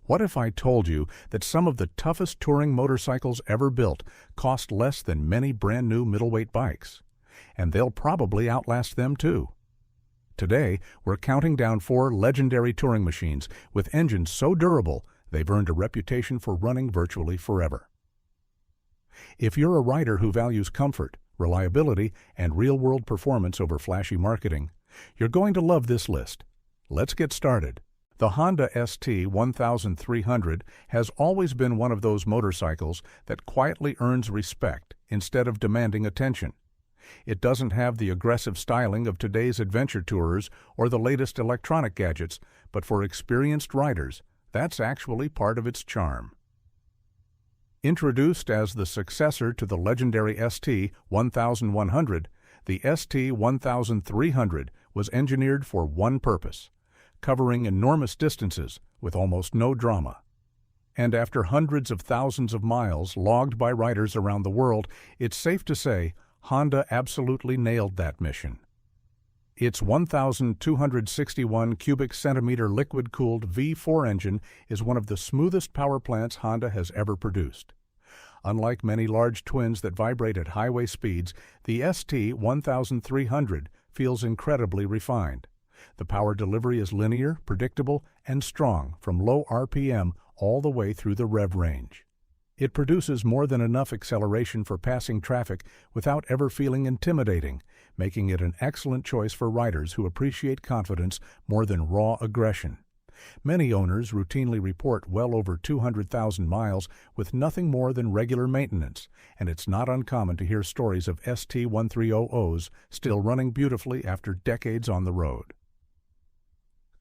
What if I told you that some of the toughest touring motorcycles ever built cost less than many brand new middleweight bikes? And they'll probably outlast them too. Today, we're counting down 4 legendary touring machines with engines so durable they've earned a reputation for running virtually forever. If you're a rider who values comfort, reliability, and real-world performance over flashy marketing, you're going to love this list. Let's get started. The Honda ST1300 has always been one of those motorcycles that quietly earns respect instead of demanding attention. It doesn't have the aggressive styling of today's adventure tourers or the latest electronic gadgets, but for experienced riders, that's actually part of its charm. Introduced as the successor to the legendary ST1300, the ST1300 was engineered for one purpose: covering enormous distances with almost no drama. And after hundreds of thousands of miles logged by riders around the world, it's safe to say Honda absolutely nailed that mission. Its 1,261 cubic centimeter liquid-cooled V4 engine is one of the smoothest power plants Honda has ever produced. Unlike many large twins that vibrate at highway speeds, the ST1300 feels incredibly refined. The power delivery is linear, predictable, and strong from low RPM all the way through the rev range. It produces more than enough acceleration for passing traffic without ever feeling intimidating, making it an excellent choice for riders who appreciate confidence more than raw aggression. Many owners routinely report well over 200,000 miles with nothing more than regular maintenance, and it's not uncommon to hear stories of ST1300s still running beautifully after decades on the road.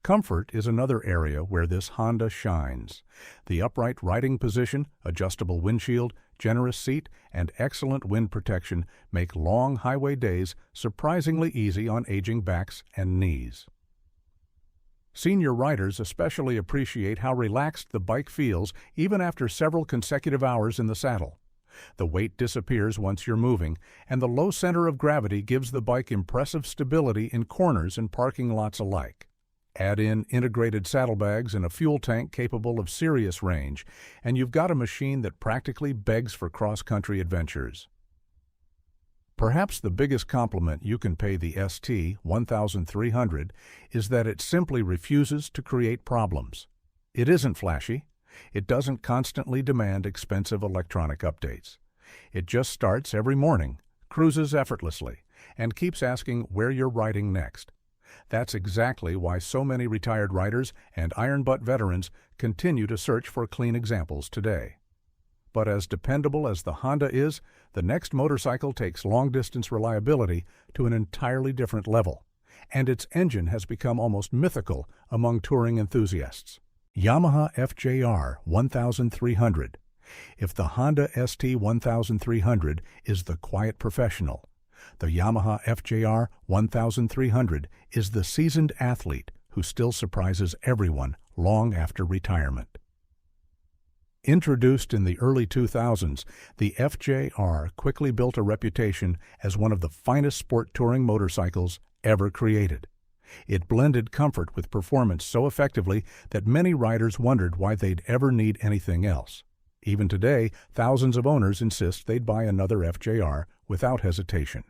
Comfort is another area where this Honda shines. The upright riding position, adjustable windshield, generous seat, and excellent wind protection make long highway days surprisingly easy on aging backs and knees. Senior riders especially appreciate how relaxed the bike feels even after several consecutive hours in the saddle. The weight disappears once you're moving, and the low center of gravity gives the bike impressive stability in corners and parking lots alike. Add in integrated saddlebags and a fuel tank capable of serious range, and you've got a machine that practically begs for cross-country adventures. Perhaps the biggest compliment you can pay the ST1300 is that it simply refuses to create problems. It isn't flashy. It doesn't constantly demand expensive electronic updates. It just starts every morning, cruises effortlessly, and keeps asking where you're riding next. That's exactly why so many retired riders and iron-butt veterans continue to search for clean examples today. But as dependable as the Honda is, the next motorcycle takes long-distance reliability to an entirely different level, and its engine has become almost mythical among touring enthusiasts. Yamaha FJR1300. If the Honda ST1300 is the quiet professional, the Yamaha FJR1300 is the seasoned athlete who still surprises everyone long after retirement. Introduced in the early 2000s, the FJR quickly built a reputation as one of the finest sport touring motorcycles ever created. It blended comfort with performance so effectively that many riders wondered why they'd ever need anything else. Even today, thousands of owners insist they'd buy another FJR without hesitation.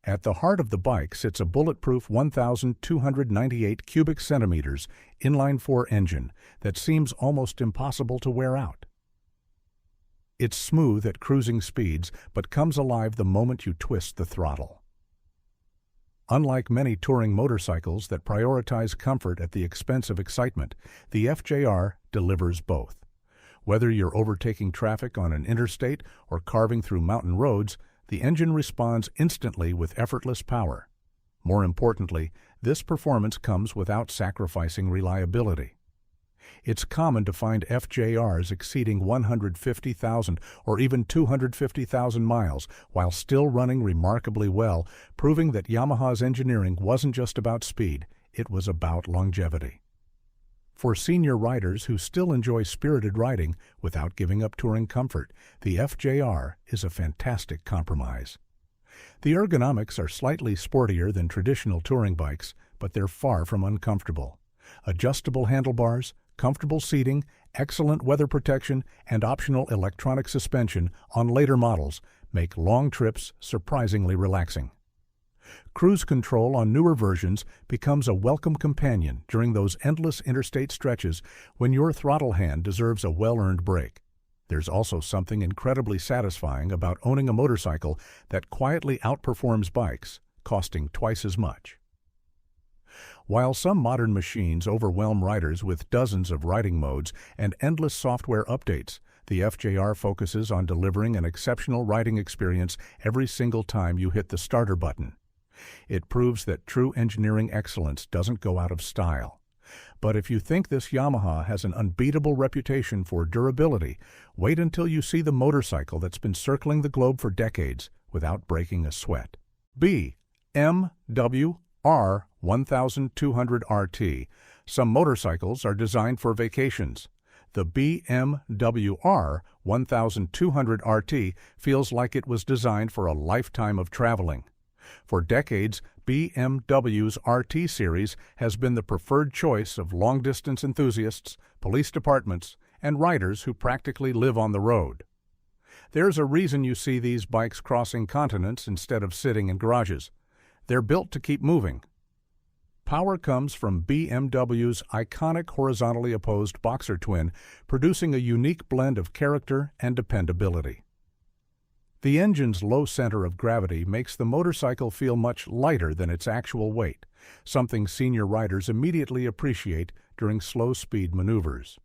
At the heart of the bike sits a bulletproof 1,298 cubic centimeters inline-4 engine that seems almost impossible to wear out. It's smooth at cruising speeds, but comes alive the moment you twist the throttle. Unlike many touring motorcycles that prioritize comfort at the expense of excitement, the FJR delivers both. Whether you're overtaking traffic on an interstate or carving through mountain roads, the engine responds instantly with effortless power. More importantly, this performance comes without sacrificing reliability. It's common to find FJRs exceeding 150,000 or even 250,000 miles while still running remarkably well, proving that Yamaha's engineering wasn't just about speed, it was about longevity. For senior riders who still enjoy spirited riding without giving up touring comfort, the FJR is a fantastic compromise. The ergonomics are slightly sportier than traditional touring bikes, but they're far from uncomfortable. Adjustable handlebars, comfortable seating, excellent weather protection, and optional electronic suspension on later models make long trips surprisingly relaxing. Cruise control on newer versions becomes a welcome companion during those endless interstate stretches when your throttle hand deserves a well-earned break. There's also something incredibly satisfying about owning a motorcycle that quietly outperforms bikes, costing twice as much. While some modern machines overwhelm riders with dozens of riding modes and endless software updates, the FJR focuses on delivering an exceptional riding experience every single time you hit the starter button. It proves that true engineering excellence doesn't go out of style. But if you think this Yamaha has an unbeatable reputation for durability, wait until you see the motorcycle that's been circling the globe for decades without breaking a sweat. BMW R1200RT. Some motorcycles are designed for vacations. The BMW R1200RT feels like it was designed for a lifetime of traveling. For decades, BMW's RT series has been the preferred choice of long-distance enthusiasts, police departments, and riders who practically live on the road. There's a reason you see these bikes crossing continents instead of sitting in garages. They're built to keep moving. Power comes from BMW's iconic horizontally opposed boxer twin, producing a unique blend of character and dependability. The engine's low center of gravity makes the motorcycle feel much lighter than its actual weight, something senior riders immediately appreciate during slow-speed maneuvers.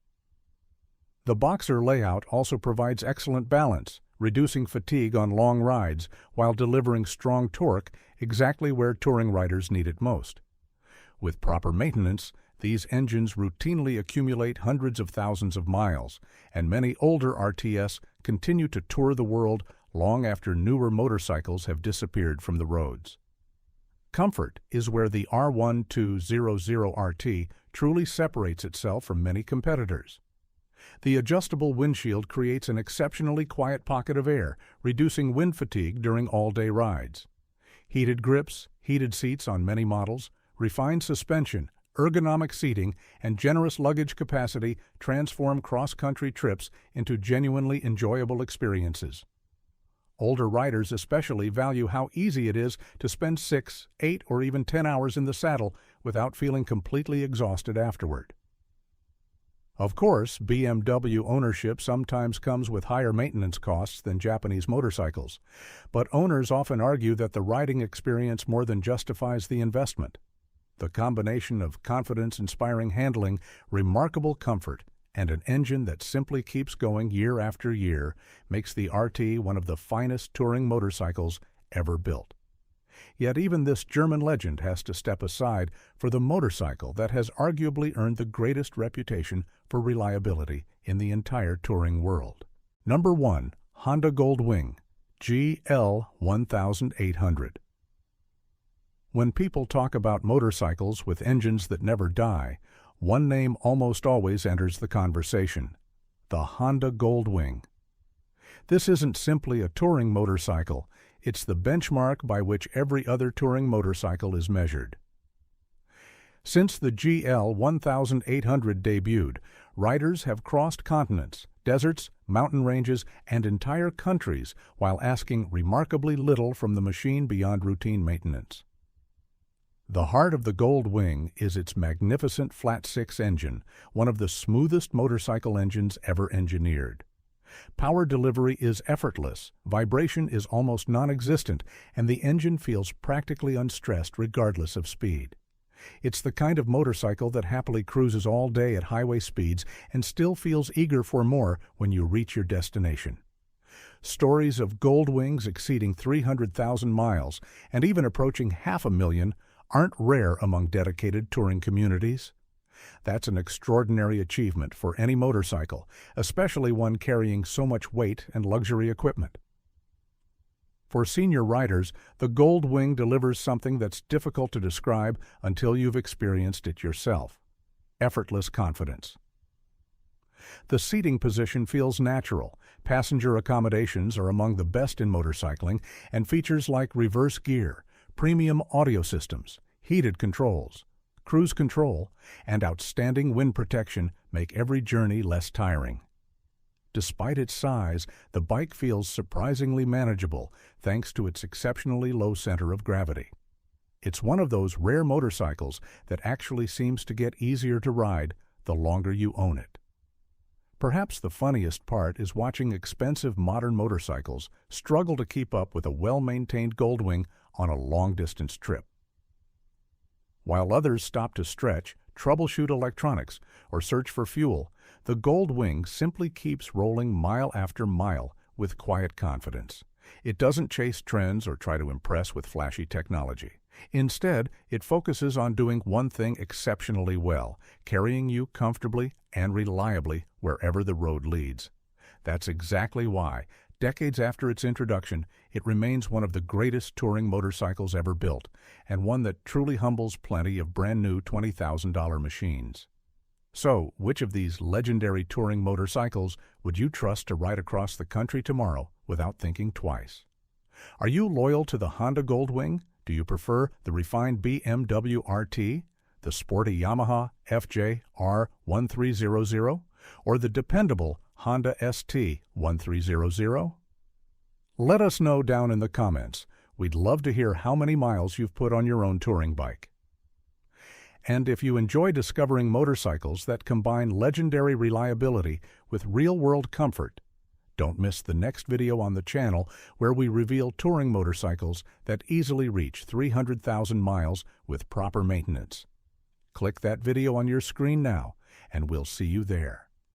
The boxer layout also provides excellent balance, reducing fatigue on long rides while delivering strong torque exactly where touring riders need it most. With proper maintenance, these engines routinely accumulate hundreds of thousands of miles, and many older RTS continue to tour the world long after newer motorcycles have disappeared from the roads. Comfort is where the R1200RT truly separates itself from many competitors. The adjustable windshield creates an exceptionally quiet pocket of air, reducing wind fatigue during all-day rides. Heated grips, heated seats on many models, refined suspension, ergonomic seating, and generous luggage capacity transform cross-country trips into genuinely enjoyable experiences. Older riders especially value how easy it is to spend 6, 8, or even 10 hours in the saddle without feeling completely exhausted afterward. Of course, BMW ownership sometimes comes with higher maintenance costs than Japanese motorcycles, but owners often argue that the riding experience more than justifies the investment. The combination of confidence-inspiring handling, remarkable comfort, and an engine that simply keeps going year after year makes the RT one of the finest touring motorcycles ever built. Yet even this German legend has to step aside for the motorcycle that has arguably earned the greatest reputation for reliability in the entire touring world. Number 1. Honda Gold Wing GL1800. When people talk about motorcycles with engines that never die, one name almost always enters the conversation: the Honda Gold Wing. This isn't simply a touring motorcycle, it's the benchmark by which every other touring motorcycle is measured. Since the GL1800 debuted, riders have crossed continents, deserts, mountain ranges, and entire countries while asking remarkably little from the machine beyond routine maintenance. The heart of the Gold Wing is its magnificent flat-six engine, one of the smoothest motorcycle engines ever engineered. Power delivery is effortless, vibration is almost non-existent, and the engine feels practically unstressed regardless of speed. It's the kind of motorcycle that happily cruises all day at highway speeds and still feels eager for more when you reach your destination. Stories of Gold Wings exceeding 300,000 miles and even approaching 500,000 aren't rare among dedicated touring communities. That's an extraordinary achievement for any motorcycle, especially one carrying so much weight and luxury equipment. For senior riders, the Gold Wing delivers something that's difficult to describe until you've experienced it yourself: effortless confidence. The seating position feels natural, passenger accommodations are among the best in motorcycling, and features like reverse gear, premium audio systems, heated controls, cruise control, and outstanding wind protection make every journey less tiring. Despite its size, the bike feels surprisingly manageable thanks to its exceptionally low center of gravity. It's one of those rare motorcycles that actually seems to get easier to ride the longer you own it. Perhaps the funniest part is watching expensive modern motorcycles struggle to keep up with a well-maintained Gold Wing on a long-distance trip. While others stop to stretch, troubleshoot electronics, or search for fuel, the Gold Wing simply keeps rolling mile after mile with quiet confidence. It doesn't chase trends or try to impress with flashy technology. Instead, it focuses on doing one thing exceptionally well, carrying you comfortably and reliably wherever the road leads. That's exactly why, decades after its introduction, it remains one of the greatest touring motorcycles ever built, and one that truly humbles plenty of brand-new $20,000 machines. So, which of these legendary touring motorcycles would you trust to ride across the country tomorrow without thinking twice? Are you loyal to the Honda Gold Wing? Do you prefer the refined BMW RT, the sporty Yamaha FJR1300, or the dependable Honda ST1300? Let us know down in the comments. We'd love to hear how many miles you've put on your own touring bike. And if you enjoy discovering motorcycles that combine legendary reliability with real-world comfort, don't miss the next video on the channel where we reveal touring motorcycles that easily reach 300,000 miles with proper maintenance. Click that video on your screen now, and we'll see you there.